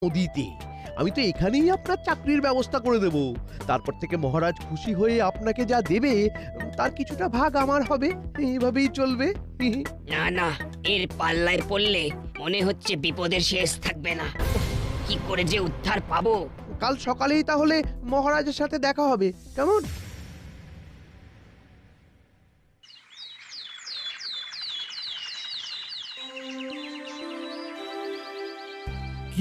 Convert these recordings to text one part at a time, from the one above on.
নদীতে। আমি তো এখানেই আপনার চাকরির ব্যবস্থা করে দেব। তারপর থেকে মহারাজ খুশি হয়ে আপনাকে যা দেবে তার কিছুটা ভাগ আমার হবে। এইভাবেই চলবে। না না, এর পাল্লায় পড়লে মনে হচ্ছে বিপদের শেষ থাকবে না। কি করে যে উদ্ধার পাবো? কাল সকালেই তাহলে মহারাজের সাথে দেখা হবে, কেমন?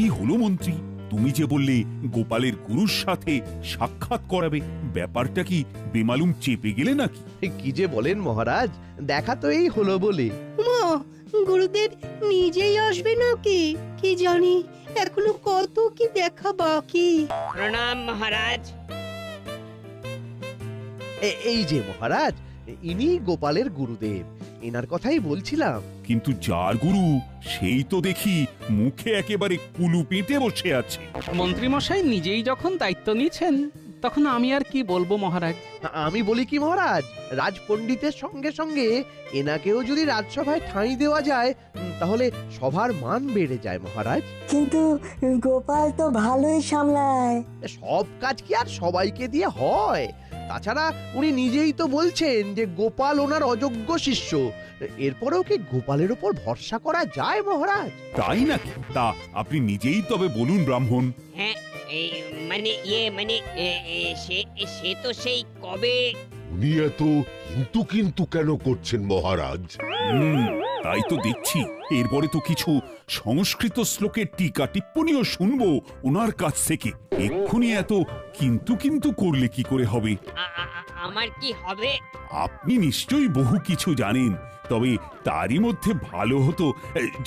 কি হলো মন্ত্রী? তুমি যে বললে গোপালের গুরুর সাথে সাক্ষাৎ করাবে, ব্যাপারটা কি বেমালুম চেপে গেলে নাকি? কি যে বলেন মহারাজ, দেখা তো এই হলো বলে। মা, গুরুদেব নিজেই আসবে নাকি? কি জানি, এখনো কত কি দেখা বাকি। প্রণাম মহারাজ। এই যে মহারাজ, ইনি গোপালের গুরুদেব। এনার কথাই বলছিলাম। কিন্তু যার গুরু সেই তো দেখি মুখে একেবারে কুলু পেটে বসে আছে। মন্ত্রীমশাই নিজেই যখন দায়িত্ব নিয়েছেন তখন আমি আর কি বলবো মহারাজ। আমি বলি কি মহারাজ, রাজপণ্ডিতের সঙ্গে সঙ্গে এনাকেও যদি রাজসভায় ঠাঁই দেওয়া যায় তাহলে সভার মান বেড়ে যায় মহারাজ। কিন্তু গোপাল তো ভালোই সামলায়। সব কাজ কি আর সবাইকে দিয়ে হয়? তাছাড়া উনি নিজেই তো বলছেন যে গোপাল ওনার অযোগ্য শিষ্য। এরপরেও কি গোপালের উপর ভরসা করা যায় মহারাজ? তাই নাকি? তা আপনি নিজেই তবে বলুন ব্রাহ্মণ। হ্যাঁ, এই মানে সে তো সেই কবে। উনি এত কিন্তু কিন্তু কেন করছেন মহারাজ? তাই তো দেখছি। এরপরে তো কিছু সংস্কৃত শ্লোকের টিকা টিপ্পণীও শুনবো ওনার কাছ থেকে। এক্ষুনি এত কিন্তু কিন্তু করলে কি করে হবে? আমার কি হবে? আপনি নিশ্চয়ই বহু কিছু জানেন, তবে তারই মধ্যে ভালো হতো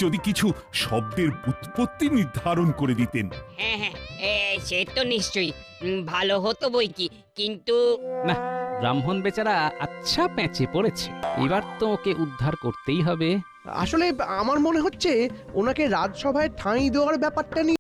যদি কিছু শব্দের উৎপত্তি নির্ধারণ করে দিতেন। হ্যাঁ হ্যাঁ, সে তো নিশ্চয়ই ভালো হতো বই কি, কিন্তু না, ব্রাহ্মণ বেচারা আচ্ছা প্যাঁচে পড়েছে। এবার তো ওকে উদ্ধার করতেই হবে। আসলে আমার মনে হচ্ছে ওনাকে রাজসভায় ঠাঁই দেওয়ার ব্যাপারটা নিয়ে